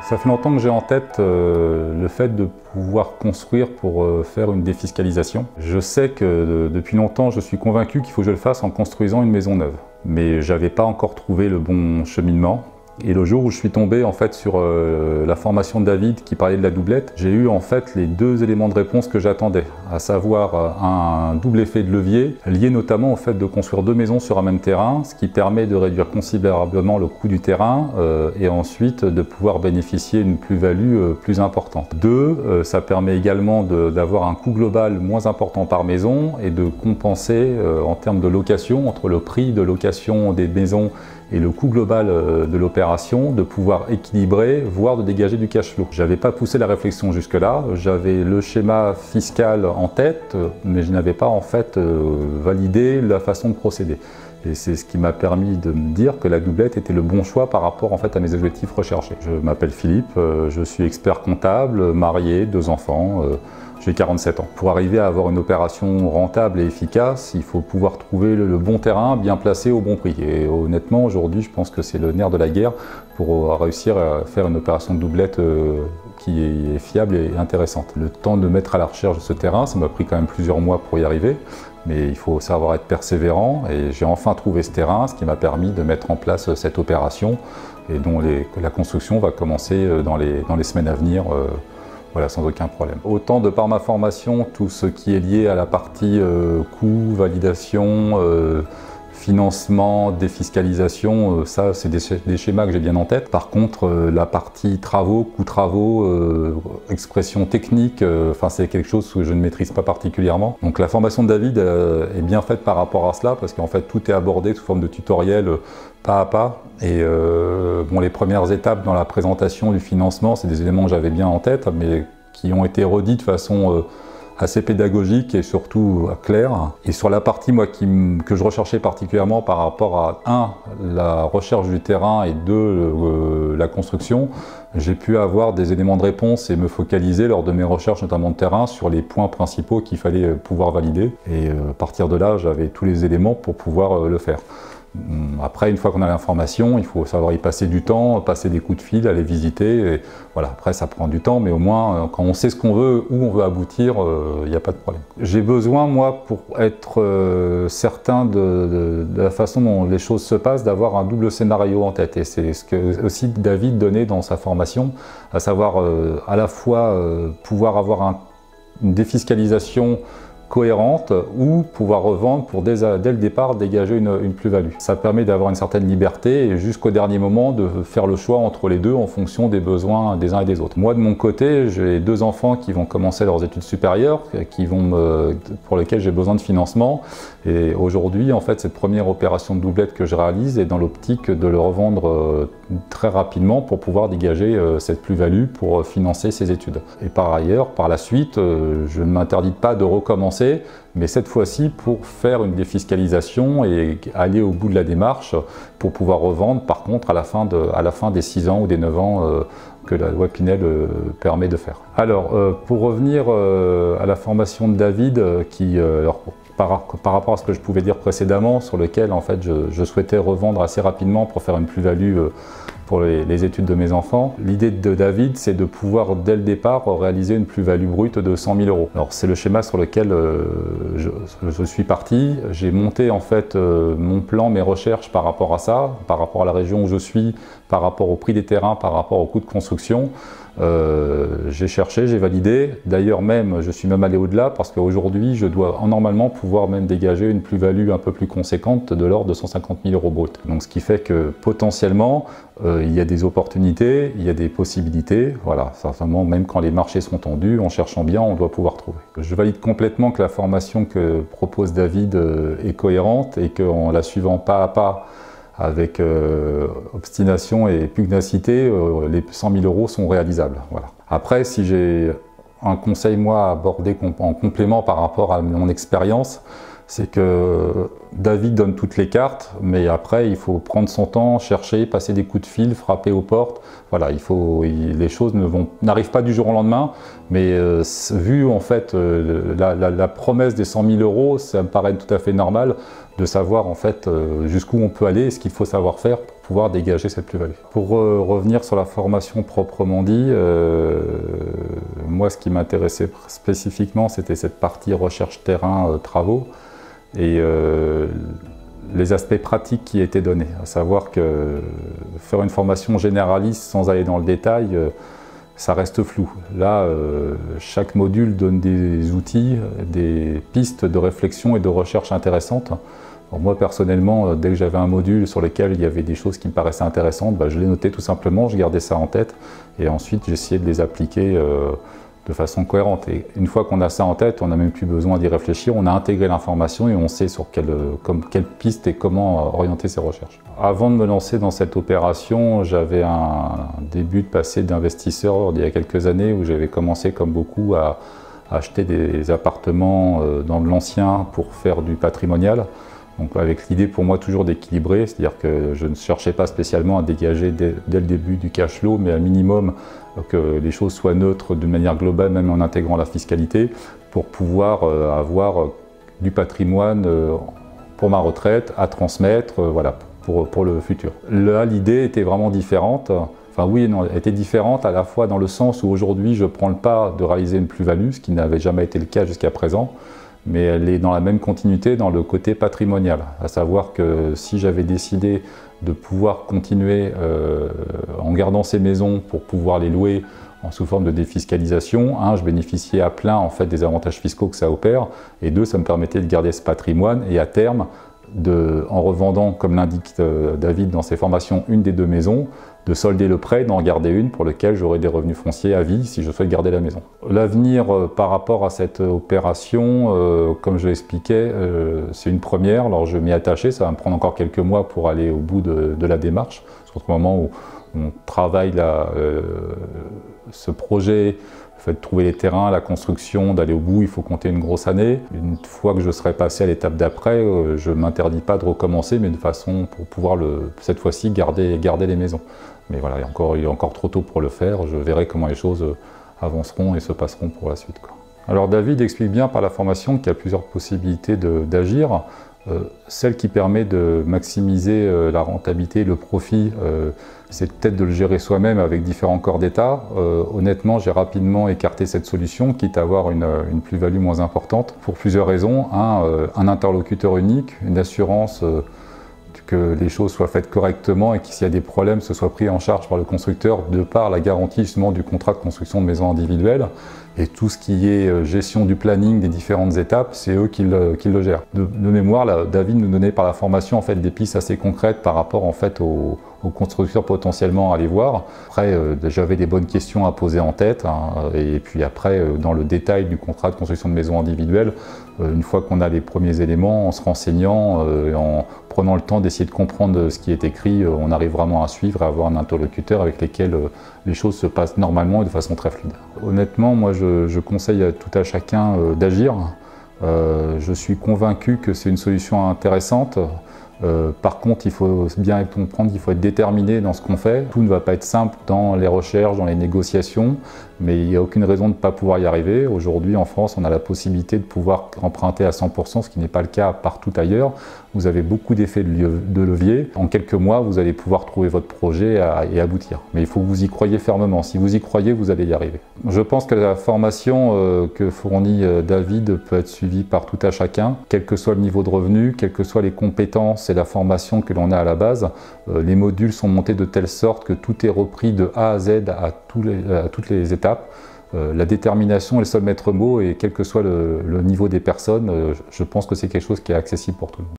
Ça fait longtemps que j'ai en tête le fait de pouvoir construire pour faire une défiscalisation. Je sais que depuis longtemps, je suis convaincu qu'il faut que je le fasse en construisant une maison neuve. Mais je n'avais pas encore trouvé le bon cheminement. Et le jour où je suis tombé en fait sur la formation de David qui parlait de la doublette, j'ai eu en fait les deux éléments de réponse que j'attendais, à savoir un double effet de levier, lié notamment au fait de construire deux maisons sur un même terrain, ce qui permet de réduire considérablement le coût du terrain et ensuite de pouvoir bénéficier d'une plus-value plus importante. Deux, ça permet également d'avoir un coût global moins important par maison et de compenser en termes de location, entre le prix de location des maisons et le coût global de l'opération, de pouvoir équilibrer, voire de dégager du cash flow. Je n'avais pas poussé la réflexion jusque-là, j'avais le schéma fiscal en tête, mais je n'avais pas en fait validé la façon de procéder. Et c'est ce qui m'a permis de me dire que la doublette était le bon choix par rapport en fait à mes objectifs recherchés. Je m'appelle Philippe, je suis expert comptable, marié, 2 enfants. J'ai 47 ans. Pour arriver à avoir une opération rentable et efficace, il faut pouvoir trouver le bon terrain, bien placé au bon prix. Et honnêtement, aujourd'hui, je pense que c'est le nerf de la guerre pour réussir à faire une opération de doublette qui est fiable et intéressante. Le temps de mettre à la recherche de ce terrain, ça m'a pris quand même plusieurs mois pour y arriver, mais il faut savoir être persévérant et j'ai enfin trouvé ce terrain, ce qui m'a permis de mettre en place cette opération et dont la construction va commencer dans les semaines à venir. Voilà, sans aucun problème. Autant de par ma formation, tout ce qui est lié à la partie coût, validation, financement, défiscalisation, ça c'est des schémas que j'ai bien en tête. Par contre, la partie travaux, coûts travaux, expression technique, c'est quelque chose que je ne maîtrise pas particulièrement. Donc la formation de David est bien faite par rapport à cela, parce qu'en fait tout est abordé sous forme de tutoriel pas à pas. Et les premières étapes dans la présentation du financement, c'est des éléments que j'avais bien en tête, mais qui ont été redits de façon assez pédagogique et surtout claire. Et sur la partie que je recherchais particulièrement par rapport à la recherche du terrain et la construction, j'ai pu avoir des éléments de réponse et me focaliser lors de mes recherches notamment de terrain sur les points principaux qu'il fallait pouvoir valider. Et à partir de là, j'avais tous les éléments pour pouvoir le faire. Après, une fois qu'on a l'information, il faut savoir y passer du temps, passer des coups de fil, aller visiter. Et voilà, après, ça prend du temps, mais au moins, quand on sait ce qu'on veut, où on veut aboutir, il n'y a pas de problème. J'ai besoin, moi, pour être certain de la façon dont les choses se passent, d'avoir un double scénario en tête. Et c'est ce que aussi David donnait dans sa formation, à savoir à la fois pouvoir avoir une défiscalisation cohérente ou pouvoir revendre pour dès le départ dégager une plus-value. Ça permet d'avoir une certaine liberté et jusqu'au dernier moment de faire le choix entre les deux en fonction des besoins des uns et des autres. Moi de mon côté, j'ai 2 enfants qui vont commencer leurs études supérieures, pour lesquels j'ai besoin de financement et aujourd'hui en fait cette première opération de doublette que je réalise est dans l'optique de le revendre très rapidement pour pouvoir dégager cette plus-value pour financer ses études. Et par ailleurs, par la suite, je ne m'interdis pas de recommencer, mais cette fois-ci pour faire une défiscalisation et aller au bout de la démarche pour pouvoir revendre par contre à la fin des 6 ans ou des 9 ans que la loi Pinel permet de faire. Alors pour revenir à la formation de David par rapport à ce que je pouvais dire précédemment, sur lequel en fait je souhaitais revendre assez rapidement pour faire une plus-value pour les études de mes enfants. L'idée de David, c'est de pouvoir dès le départ réaliser une plus-value brute de 100 000 €. Alors c'est le schéma sur lequel je suis parti. J'ai monté en fait mon plan, mes recherches par rapport à ça, par rapport à la région où je suis, par rapport au prix des terrains, par rapport au coût de construction. J'ai cherché, j'ai validé. D'ailleurs même, je suis même allé au-delà parce qu'aujourd'hui, je dois normalement pouvoir même dégager une plus-value un peu plus conséquente de l'ordre de 150 000 € brut. Donc ce qui fait que potentiellement, il y a des opportunités, il y a des possibilités. Voilà, certainement, même quand les marchés sont tendus, en cherchant bien, on doit pouvoir trouver. Je valide complètement que la formation que propose David est cohérente et qu'en la suivant pas à pas, avec obstination et pugnacité, les 100 000 € sont réalisables. Voilà. Après, si j'ai un conseil moi à aborder en complément par rapport à mon expérience, c'est que David donne toutes les cartes, mais après il faut prendre son temps, chercher, passer des coups de fil, frapper aux portes. Voilà, les choses n'arrivent pas du jour au lendemain, mais vu en fait la promesse des 100 000 €, ça me paraît tout à fait normal de savoir en fait jusqu'où on peut aller et ce qu'il faut savoir faire pour pouvoir dégager cette plus-value. Pour revenir sur la formation proprement dit, moi ce qui m'intéressait spécifiquement c'était cette partie recherche terrain, travaux et les aspects pratiques qui étaient donnés, à savoir que faire une formation généraliste sans aller dans le détail, ça reste flou. Là, chaque module donne des outils, des pistes de réflexion et de recherche intéressantes. Alors moi personnellement, dès que j'avais un module sur lequel il y avait des choses qui me paraissaient intéressantes, je les notais tout simplement, je gardais ça en tête et ensuite j'essayais de les appliquer de façon cohérente. Et une fois qu'on a ça en tête, on n'a même plus besoin d'y réfléchir, on a intégré l'information et on sait sur quelle piste et comment orienter ses recherches. Avant de me lancer dans cette opération, j'avais un début de passé d'investisseur il y a quelques années où j'avais commencé comme beaucoup à acheter des appartements dans l'ancien pour faire du patrimonial. Donc avec l'idée pour moi toujours d'équilibrer, c'est-à-dire que je ne cherchais pas spécialement à dégager dès le début du cash flow, mais un minimum que les choses soient neutres d'une manière globale, même en intégrant la fiscalité, pour pouvoir avoir du patrimoine pour ma retraite à transmettre, voilà, pour le futur. Là, l'idée était vraiment différente. Enfin oui et non, elle était différente à la fois dans le sens où aujourd'hui je prends le pas de réaliser une plus-value, ce qui n'avait jamais été le cas jusqu'à présent, mais elle est dans la même continuité dans le côté patrimonial, à savoir que si j'avais décidé de pouvoir continuer en gardant ces maisons pour pouvoir les louer sous forme de défiscalisation, je bénéficiais à plein en fait des avantages fiscaux que ça opère, et deux, ça me permettait de garder ce patrimoine et à terme, en revendant, comme l'indique David dans ses formations, une des deux maisons, de solder le prêt, d'en garder une pour lequel j'aurai des revenus fonciers à vie si je souhaite garder la maison. L'avenir par rapport à cette opération, comme je l'expliquais, c'est une première, alors je m'y attacher, ça va me prendre encore quelques mois pour aller au bout de la démarche, surtout au moment où on travaille ce projet, le fait de trouver les terrains, la construction, d'aller au bout, il faut compter une grosse année. Une fois que je serai passé à l'étape d'après, je ne m'interdis pas de recommencer, mais de façon pour pouvoir cette fois-ci garder les maisons. Mais voilà, il est encore trop tôt pour le faire, je verrai comment les choses avanceront et se passeront pour la suite, quoi. Alors David explique bien par la formation qu'il y a plusieurs possibilités d'agir. Celle qui permet de maximiser la rentabilité, le profit, c'est peut-être de le gérer soi-même avec différents corps d'État. Honnêtement, j'ai rapidement écarté cette solution, quitte à avoir une plus-value moins importante, pour plusieurs raisons. Un interlocuteur unique, une assurance que les choses soient faites correctement et que s'il y a des problèmes, ce soit pris en charge par le constructeur de par la garantie justement du contrat de construction de maison individuelle. Et tout ce qui est gestion du planning des différentes étapes, c'est eux qui le gèrent. De mémoire, là, David nous donnait par la formation en fait, des pistes assez concrètes par rapport en fait, aux constructeurs potentiellement à aller voir. Après, j'avais des bonnes questions à poser en tête, et puis après, dans le détail du contrat de construction de maison individuelle, une fois qu'on a les premiers éléments, en se renseignant, en prenant le temps d'essayer de comprendre ce qui est écrit, on arrive vraiment à suivre et à avoir un interlocuteur avec lequel les choses se passent normalement et de façon très fluide. Honnêtement, moi je conseille à tout à chacun d'agir. Je suis convaincu que c'est une solution intéressante. Par contre, il faut bien comprendre qu'il faut être déterminé dans ce qu'on fait. Tout ne va pas être simple dans les recherches, dans les négociations, mais il n'y a aucune raison de ne pas pouvoir y arriver. Aujourd'hui, en France, on a la possibilité de pouvoir emprunter à 100%, ce qui n'est pas le cas partout ailleurs. Vous avez beaucoup d'effets de levier. En quelques mois, vous allez pouvoir trouver votre projet et aboutir. Mais il faut que vous y croyiez fermement. Si vous y croyez, vous allez y arriver. Je pense que la formation que fournit David peut être suivie par tout à chacun, quel que soit le niveau de revenu, quelles que soient les compétences et la formation que l'on a à la base. Les modules sont montés de telle sorte que tout est repris de A à Z à toutes les étapes. La détermination est le seul maître mot et quel que soit le niveau des personnes, je pense que c'est quelque chose qui est accessible pour tout le monde.